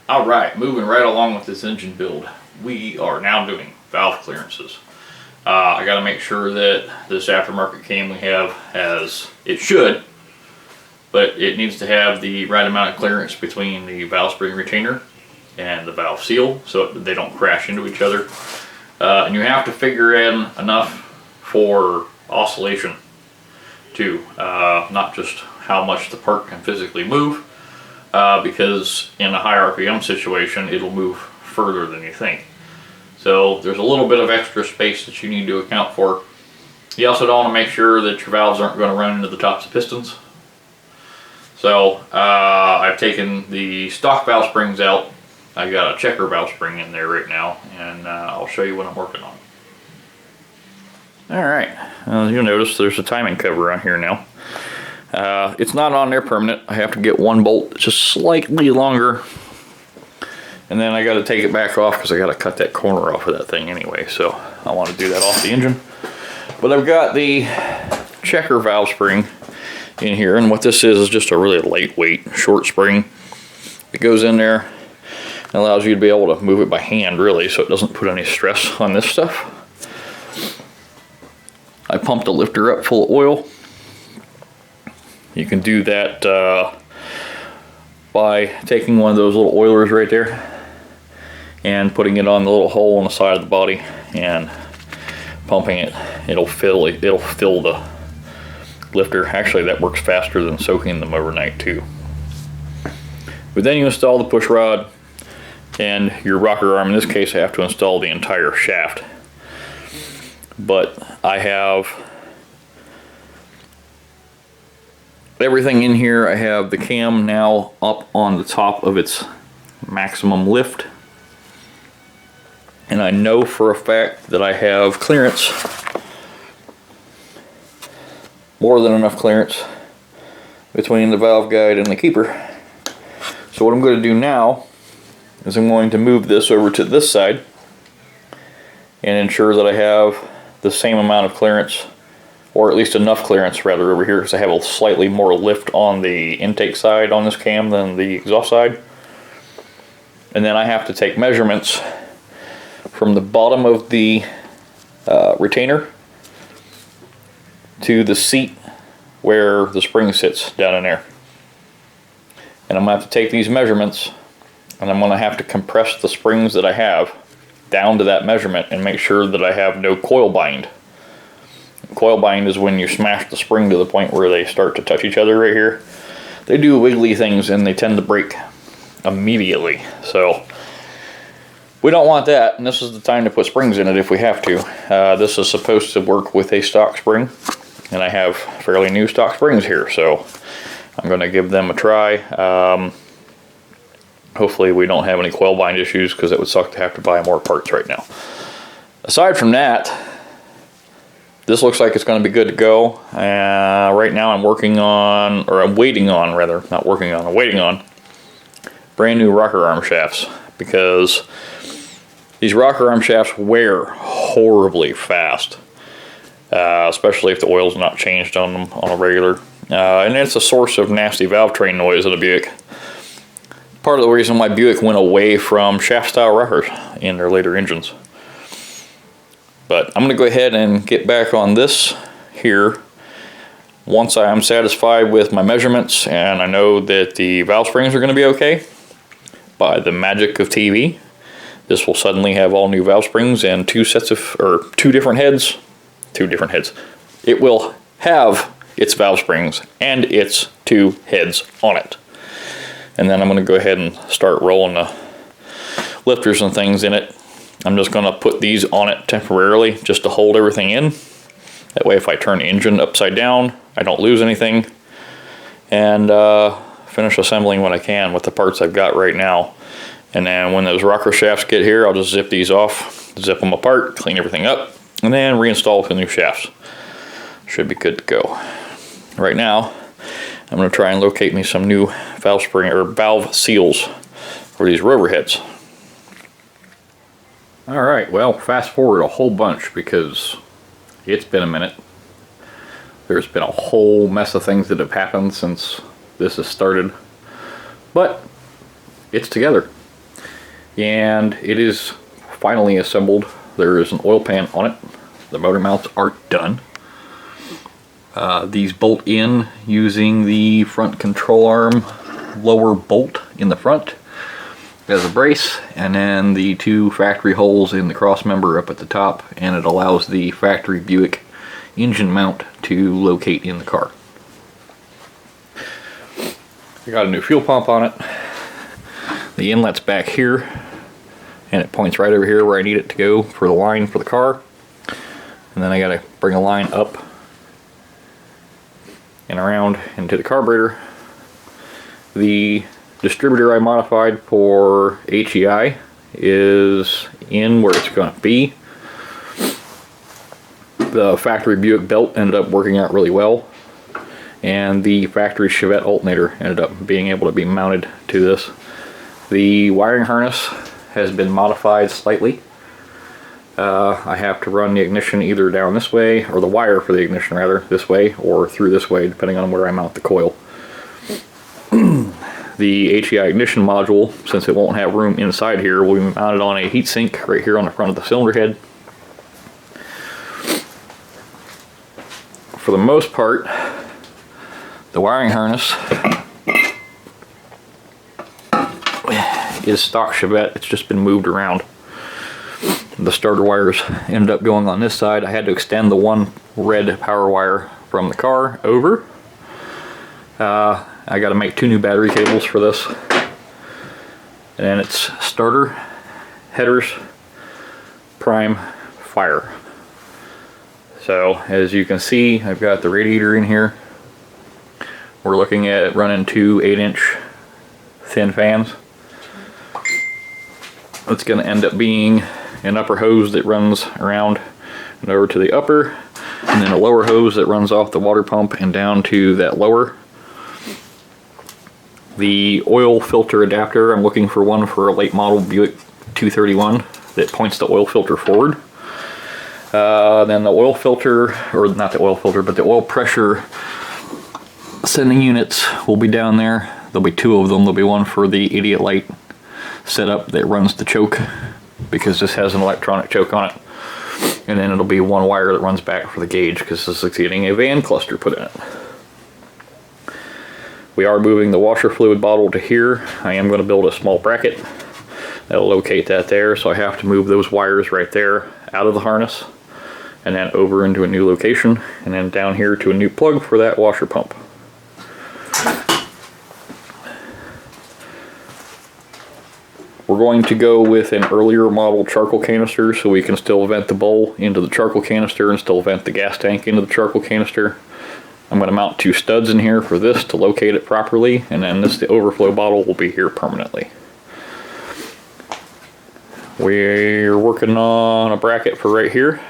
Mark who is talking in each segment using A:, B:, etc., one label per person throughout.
A: Alright, moving right along with this engine build, we are now doing valve clearances. I got to make sure that this aftermarket cam we have has, it should, but it needs to have the right amount of clearance between the valve spring retainer and the valve seal so they don't crash into each other. And you have to figure in enough for oscillation too, not just how much the part can physically move. Because in a high RPM situation, it'll move further than you think. So there's a little bit of extra space that you need to account for. You also don't want to make sure that your valves aren't going to run into the tops of pistons. So I've taken the stock valve springs out. I've got a checker valve spring in there right now, and I'll show you what I'm working on. Alright, you'll notice there's a timing cover on here now. It's not on there permanent. I have to get one bolt that's just slightly longer, and then I got to take it back off because I got to cut that corner off of that thing anyway, so I want to do that off the engine. But I've got the checker valve spring in here, and what this is just a really lightweight short spring. It goes in there and allows you to be able to move it by hand really, so it doesn't put any stress on this stuff. I pumped the lifter up full of oil. You can do that by taking one of those little oilers right there and putting it on the little hole on the side of the body and pumping it. It'll fill the lifter. Actually, that works faster than soaking them overnight too. But then you install the push rod and your rocker arm. In this case, I have to install the entire shaft. But I have everything in here. I have the cam now up on the top of its maximum lift, and I know for a fact that I have clearance, more than enough clearance between the valve guide and the keeper. So what I'm going to do now is I'm going to move this over to this side and ensure that I have the same amount of clearance, or at least enough clearance rather, over here, because I have a slightly more lift on the intake side on this cam than the exhaust side. And then I have to take measurements from the bottom of the retainer to the seat where the spring sits down in there. And I'm going to have to take these measurements, and I'm going to have to compress the springs that I have down to that measurement and make sure that I have no coil bind. Coil bind is when you smash the spring to the point where they start to touch each other right here. They do wiggly things and they tend to break immediately. So we don't want that, and this is the time to put springs in it if we have to. This is supposed to work with a stock spring, and I have fairly new stock springs here, so I'm going to give them a try. Hopefully we don't have any coil bind issues, because it would suck to have to buy more parts right now. Aside from that, this looks like it's going to be good to go. Right now I'm waiting on brand new rocker arm shafts, because these rocker arm shafts wear horribly fast, especially if the oil's not changed on them on a regular. And it's a source of nasty valve train noise at a Buick. Part of the reason why Buick went away from shaft style rockers in their later engines. But I'm going to go ahead and get back on this here once I'm satisfied with my measurements and I know that the valve springs are going to be okay. By the magic of TV, this will suddenly have all new valve springs and two different heads. It will have its valve springs and its two heads on it. And then I'm going to go ahead and start rolling the lifters and things in it. I'm just going to put these on it temporarily just to hold everything in. That way if I turn the engine upside down, I don't lose anything. And finish assembling what I can with the parts I've got right now. And then when those rocker shafts get here, I'll just zip these off, zip them apart, clean everything up, and then reinstall the new shafts. Should be good to go. Right now, I'm going to try and locate me some new valve spring or valve seals for these rover heads. Alright, well, fast forward a whole bunch because it's been a minute. There's been a whole mess of things that have happened since this has started. But it's together. and it is finally assembled. There is an oil pan on it. The motor mounts are done. These bolt in using the front control arm lower bolt in the front as a brace, and then the 2 factory holes in the cross member up at the top, and it allows the factory Buick engine mount to locate in the car. I got a new fuel pump on it. The inlet's back here, and it points right over here where I need it to go for the line for the car. And then I gotta bring a line up and around into the carburetor. The distributor I modified for HEI is in where it's going to be. The factory Buick belt ended up working out really well, and the factory Chevette alternator ended up being able to be mounted to this. The wiring harness has been modified slightly. I have to run the ignition either down this way, or the wire for the ignition rather, this way, or through this way, depending on where I mount the coil. The HEI ignition module, since it won't have room inside here, will be mounted on a heatsink right here on the front of the cylinder head. For the most part, the wiring harness is stock Chevette. It's just been moved around. The starter wires ended up going on this side. I had to extend the one red power wire from the car over. I got to make 2 new battery cables for this. And then it's starter, headers, prime, fire. So as you can see, I've got the radiator in here. We're looking at running 2 8-inch thin fans. It's going to end up being an upper hose that runs around and over to the upper, and then a lower hose that runs off the water pump and down to that lower. The oil filter adapter, I'm looking for one for a late model Buick 231 that points the oil filter forward. Then the oil filter, or not the oil filter, but the oil pressure sending units will be down there. There'll be 2 of them. There'll be one for the idiot light setup that runs the choke, because this has an electronic choke on it. And then it'll be 1 wire that runs back for the gauge, because this is getting a van cluster put in it. We are moving the washer fluid bottle to here. I am going to build a small bracket that'll locate that there, so I have to move those wires right there out of the harness and then over into a new location, and then down here to a new plug for that washer pump. We're going to go with an earlier model charcoal canister so we can still vent the bowl into the charcoal canister and still vent the gas tank into the charcoal canister. I'm going to mount 2 studs in here for this to locate it properly, and then the overflow bottle will be here permanently. We're working on a bracket for right here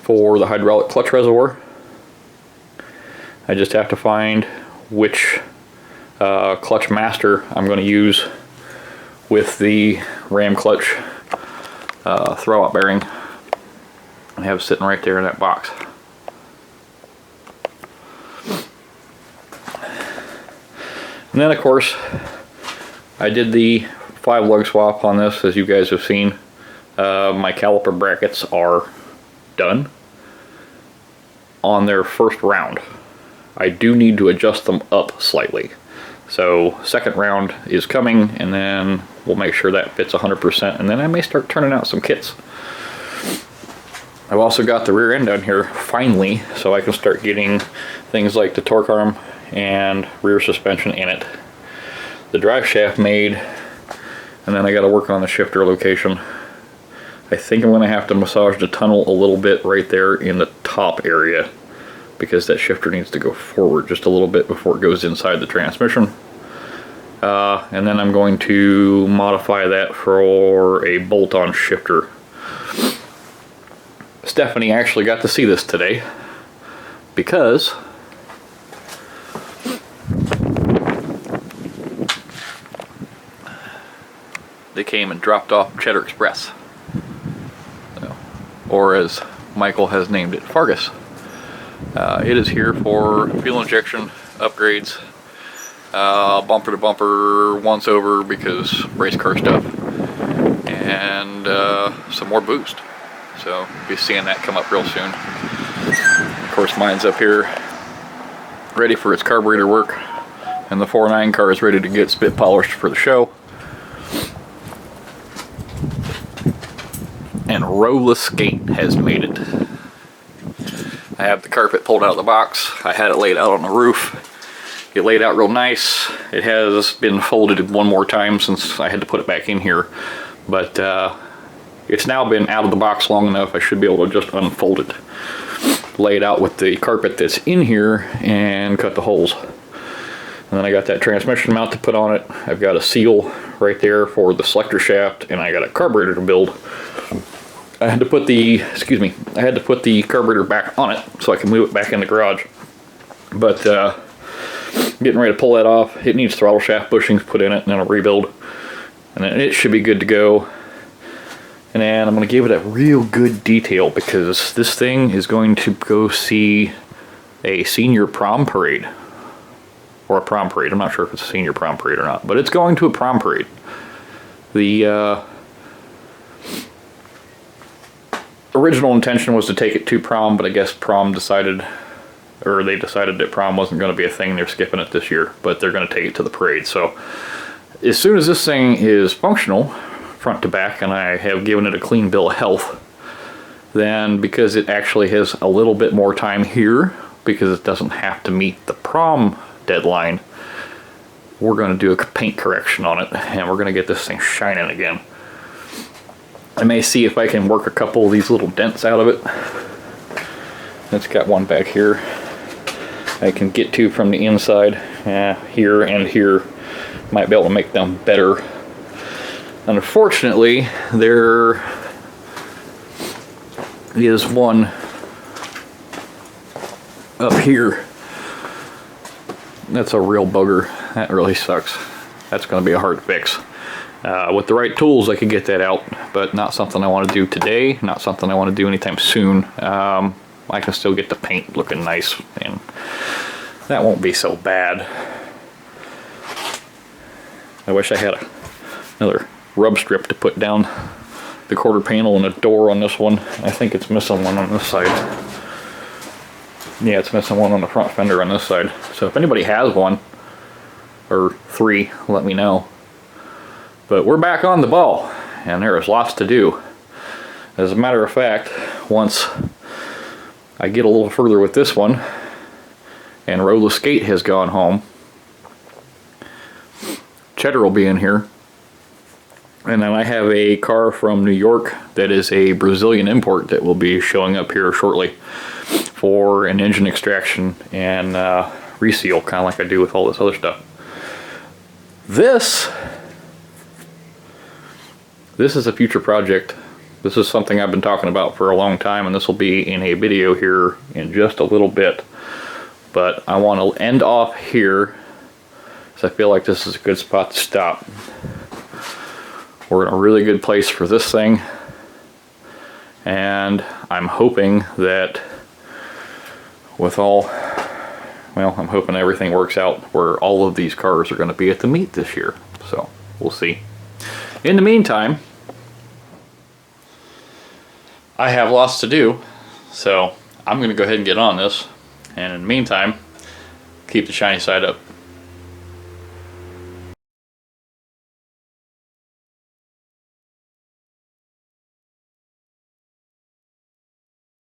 A: for the hydraulic clutch reservoir. I just have to find which clutch master I'm going to use with the ram clutch throwout bearing. I have it sitting right there in that box. And then of course I did the 5 lug swap on this, as you guys have seen. My caliper brackets are done on their first round. I do need to adjust them up slightly. So second round is coming, and then we'll make sure that fits 100%, and then I may start turning out some kits. I've also got the rear end down here finally, so I can start getting things like the torque arm and rear suspension in it. The drive shaft made, and then I got to work on the shifter location. I think I'm going to have to massage the tunnel a little bit right there in the top area, because that shifter needs to go forward just a little bit before it goes inside the transmission. And then I'm going to modify that for a bolt-on shifter. Stephanie actually got to see this today, because they came and dropped off Cheddar Express, or as Michael has named it, Fargus. It is here for fuel injection upgrades, bumper to bumper, once over because race car stuff, and some more boost. So be seeing that come up real soon. Of course, mine's up here ready for its carburetor work, and the 4.9 car is ready to get spit polished for the show. And Roller Skate has made it. I have the carpet pulled out of the box. I had it laid out on the roof. It laid out real nice. It has been folded one more time since I had to put it back in here, but it's now been out of the box long enough I should be able to just unfold it, lay it out with the carpet that's in here, and cut the holes. And then I got that transmission mount to put on it. I've got a seal right there for the selector shaft, and I got a carburetor to build. I had to put the, carburetor back on it so I can move it back in the garage. But getting ready to pull that off. It needs throttle shaft bushings put in it, and then a rebuild. And then it should be good to go. And then I'm going to give it a real good detail, because this thing is going to go see a senior prom parade. Or a prom parade. I'm not sure if it's a senior prom parade or not, but it's going to a prom parade. The original intention was to take it to prom, but I guess prom decided, or they decided that prom wasn't going to be a thing. They're skipping it this year, but they're going to take it to the parade. So as soon as this thing is functional, front to back, and I have given it a clean bill of health, then because it actually has a little bit more time here, because it doesn't have to meet the prom deadline, we're going to do a paint correction on it, and we're going to get this thing shining again. I may see if I can work a couple of these little dents out of it. It's got one back here I can get to from the inside. Here and here. Might be able to make them better. Unfortunately, there is one up here that's a real bugger. That really sucks. That's going to be a hard fix. With the right tools I could get that out, but not something I want to do today, not something I want to do anytime soon. I can still get the paint looking nice, and that won't be so bad. I wish I had another rub strip to put down the quarter panel and a door on this one. I think it's missing one on this side. Yeah, it's missing one on the front fender on this side. So if anybody has one, or three, let me know. But we're back on the ball, and there is lots to do. As a matter of fact, once I get a little further with this one, and Roller Skate has gone home, Cheddar will be in here. And then I have a car from New York that is a Brazilian import that will be showing up here shortly for an engine extraction and reseal, kind of like I do with all this other stuff. This is a future project. This is something I've been talking about for a long time, and this will be in a video here in just a little bit. But I want to end off here, so I feel like this is a good spot to stop. We're in a really good place for this thing, and I'm hoping that I'm hoping everything works out where all of these cars are going to be at the meet this year. So we'll see. In the meantime, I have lots to do, so I'm going to go ahead and get on this, and in the meantime, keep the shiny side up.